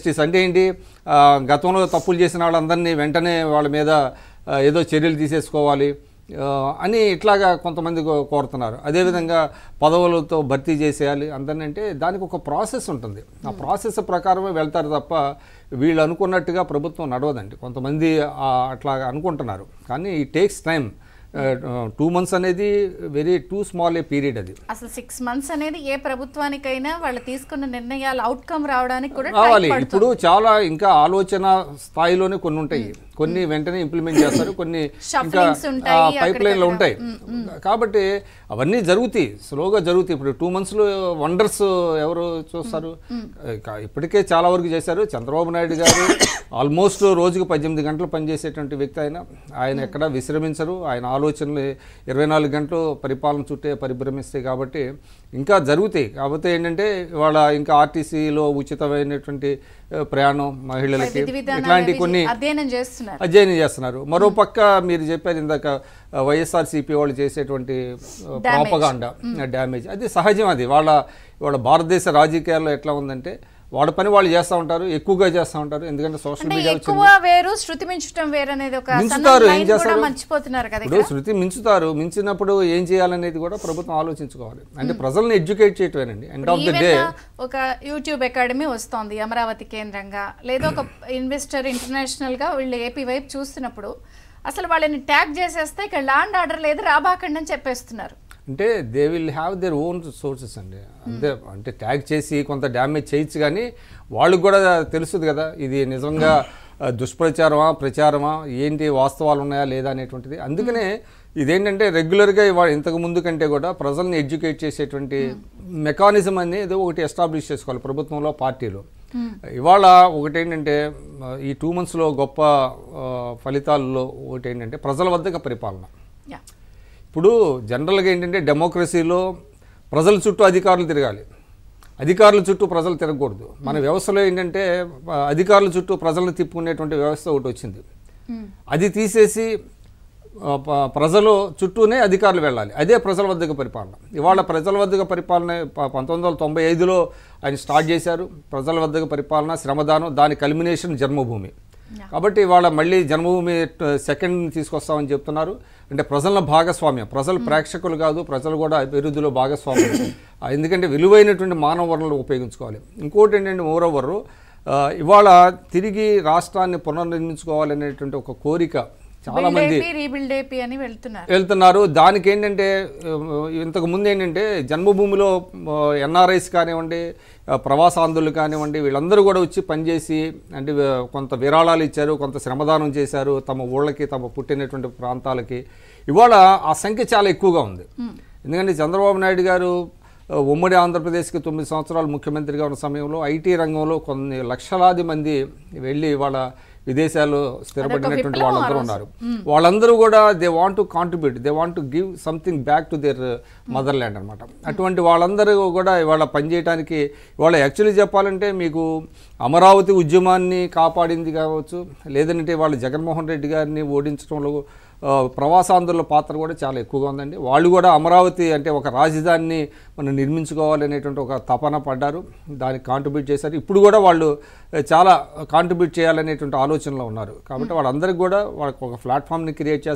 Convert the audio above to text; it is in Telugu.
జస్టిస్ అంటే ఏంటి, గతంలో తప్పులు చేసిన వాళ్ళందరినీ వెంటనే వాళ్ళ మీద ఏదో చర్యలు తీసేసుకోవాలి అని ఇట్లాగా కొంతమంది కోరుతున్నారు. అదేవిధంగా పదవులతో భర్తీ చేసేయాలి అందరినీ, అంటే దానికి ఒక ప్రాసెస్ ఉంటుంది. ఆ ప్రాసెస్ ప్రకారమే వెళ్తారు తప్ప వీళ్ళు అనుకున్నట్టుగా ప్రభుత్వం నడవదండి. కొంతమంది అట్లా అనుకుంటున్నారు, కానీ ఈ టేక్స్ టైం. 2 months అనేది very two small a period. అది అసలు 6 months అనేది ఏ ప్రభుత్వానికైనా వాళ్ళు తీసుకున్న నిర్ణయాలు అవుట్కమ్ రావడానికి కూడా రావాలి. ఇప్పుడు చాలా ఇంకా ఆలోచన స్థాయిలోనే కొన్ని ఉంటాయి, కొన్ని వెంటనే ఇంప్లిమెంట్ చేస్తారు, కొన్ని ఇంకా పైప్ లైన్లో ఉంటాయి. కాబట్టి అవన్నీ జరుగుతాయి, స్లోగా జరుగుతాయి. ఇప్పుడు 2 months వండర్స్ ఎవరు చూస్తారు? ఇప్పటికే చాలా వరకు చేశారు. చంద్రబాబు నాయుడు గారు ఆల్మోస్ట్ రోజుకు 18 గంటలు పనిచేసేటువంటి వ్యక్తి. ఆయన ఎక్కడ విశ్రమించరు. ఆయన ఆలోచనలు 24 గంటలు పరిపాలన చుట్టే పరిభ్రమిస్తాయి. కాబట్టి ఇంకా జరుగుతాయి. కాకపోతే ఏంటంటే ఇవాళ ఇంకా ఆర్టీసీలో ఉచితమైనటువంటి ప్రయాణం మహిళలకి ఇట్లాంటి కొన్ని అధ్యయనం చేస్తున్నారు. మరోపక్క మీరు చెప్పారు ఇందాక వైఎస్ఆర్సీపీ వాళ్ళు చేసేటువంటి ప్రాపగాండా డ్యామేజ్, అది సహజం. అది వాళ్ళ భారతదేశ రాజకీయాల్లో ఎట్లా ఉందంటే వాళ్ళ పని వాళ్ళు చేస్తూ ఉంటారు, ఎక్కువగా చేస్తూ ఉంటారు. ఎందుకంటే సోషల్ మీడియా మించుతారు, ఏం చేస్తారు? ఇప్పుడు శృతి మించుతారు. మించినప్పుడు ఏం చేయాలనేది కూడా ప్రభుత్వం ఆలోచించుకోవాలి. అంటే ప్రజల్ని ఎడ్యుకేట్ చేయటమేనండి. ఎండ్ ఆఫ్ ద డే ఒక యూట్యూబ్ అకాడమీ వస్తోంది అమరావతి కేంద్రంగా, లేదా ఒక ఇన్వెస్టర్ ఇంటర్నేషనల్ గా వీళ్ళు ఏపీ వైపు చూస్తున్నప్పుడు అసలు వాళ్ళని ట్యాగ్ చేసేస్తే ఇక్కడ ల్యాండ్ ఆర్డర్ లేదు రాబాకండి అని చెప్పేస్తున్నారు. అంటే they will have their own sources అండి. అంతే, అంటే ట్యాగ్ చేసి కొంత డ్యామేజ్ చేయొచ్చు, కానీ వాళ్ళకు కూడా తెలుస్తుంది కదా ఇది నిజంగా దుష్ప్రచారమా ప్రచారమా ఏంటి, వాస్తవాలు ఉన్నాయా లేదా అనేటువంటిది. అందుకనే ఇదేంటంటే రెగ్యులర్గా ఇంతకు ముందు కంటే కూడా ప్రజల్ని ఎడ్యుకేట్ చేసేటువంటి మెకానిజం అనేది ఒకటి ఎస్టాబ్లిష్ చేసుకోవాలి ప్రభుత్వంలో, పార్టీలో. ఇవాళ ఒకటేంటంటే ఈ 2 months గొప్ప ఫలితాల్లో ఒకటి ఏంటంటే ప్రజల వద్దకు పరిపాలన. ఇప్పుడు జనరల్గా ఏంటంటే డెమోక్రసీలో ప్రజల చుట్టూ అధికారులు తిరగాలి, అధికారుల చుట్టూ ప్రజలు తిరగకూడదు. మన వ్యవస్థలో ఏంటంటే అధికారుల చుట్టూ ప్రజలను తిప్పుకునేటువంటి వ్యవస్థ ఒకటి వచ్చింది. అది తీసేసి ప్రజలు చుట్టూనే అధికారులు వెళ్ళాలి, అదే ప్రజల వద్దకు పరిపాలన. ఇవాళ ప్రజల వద్దకు పరిపాలన 1995లో ఆయన స్టార్ట్ చేశారు. ప్రజల వద్దకు పరిపాలన, శ్రమదానం, దాని కల్మినేషన్ జన్మభూమి. కాబట్టి ఇవాళ మళ్ళీ జన్మభూమి 2nd తీసుకొస్తామని చెప్తున్నారు. అంటే ప్రజల భాగస్వామ్యం, ప్రజలు ప్రేక్షకులు కాదు, ప్రజలు కూడా అభివృద్ధిలో భాగస్వామ్యం. ఎందుకంటే విలువైనటువంటి మానవ వనరులు ఉపయోగించుకోవాలి. ఇంకోటి ఏంటంటే మోరోవర్ ఇవాళ తిరిగి రాష్ట్రాన్ని పునర్నిర్మించుకోవాలనేటువంటి ఒక కోరిక చాలా మంది వెళ్తున్నారు. దానికి ఏంటంటే ఇంతకు ముందు ఏంటంటే జన్మభూమిలో ఎన్ఆర్ఐస్ కానివ్వండి, ప్రవాసాంధ్రులు కానివ్వండి, వీళ్ళందరూ కూడా వచ్చి పనిచేసి అంటే కొంత విరాళాలు ఇచ్చారు, కొంత శ్రమదానం చేశారు తమ ఊళ్ళకి, తమ పుట్టినటువంటి ప్రాంతాలకి. ఇవాళ ఆ సంఖ్య చాలా ఎక్కువగా ఉంది. ఎందుకంటే చంద్రబాబు నాయుడు గారు ఉమ్మడి ఆంధ్రప్రదేశ్కి 9 సంవత్సరాలు ముఖ్యమంత్రిగా ఉన్న సమయంలో ఐటీ రంగంలో కొన్ని లక్షలాది మంది వెళ్ళి వాళ్ళ విదేశాల్లో స్థిరపడినటువంటి వాళ్ళందరూ ఉన్నారు. వాళ్ళందరూ కూడా they want to contribute, they want to give something back to their mother land అనమాట. అటువంటి వాళ్ళందరూ కూడా ఇవాళ పనిచేయడానికి, ఇవాళ యాక్చువల్లీ చెప్పాలంటే మీకు అమరావతి ఉద్యమాన్ని కాపాడింది కావచ్చు, లేదంటే వాళ్ళు జగన్మోహన్ రెడ్డి గారిని ఓడించడంలో ప్రవాసాంధ్రుల పాత్ర కూడా చాలా ఎక్కువగా ఉందండి. వాళ్ళు కూడా అమరావతి అంటే ఒక రాజధానిని మనం నిర్మించుకోవాలనేటువంటి ఒక తపన పడ్డారు, దానికి కాంట్రిబ్యూట్ చేశారు. ఇప్పుడు కూడా వాళ్ళు చాలా కాంట్రిబ్యూట్ చేయాలనేటువంటి ఆలోచనలో ఉన్నారు. కాబట్టి వాళ్ళందరికీ కూడా వాళ్ళకి ఒక ప్లాట్ఫామ్ని క్రియేట్ చేస్తారు.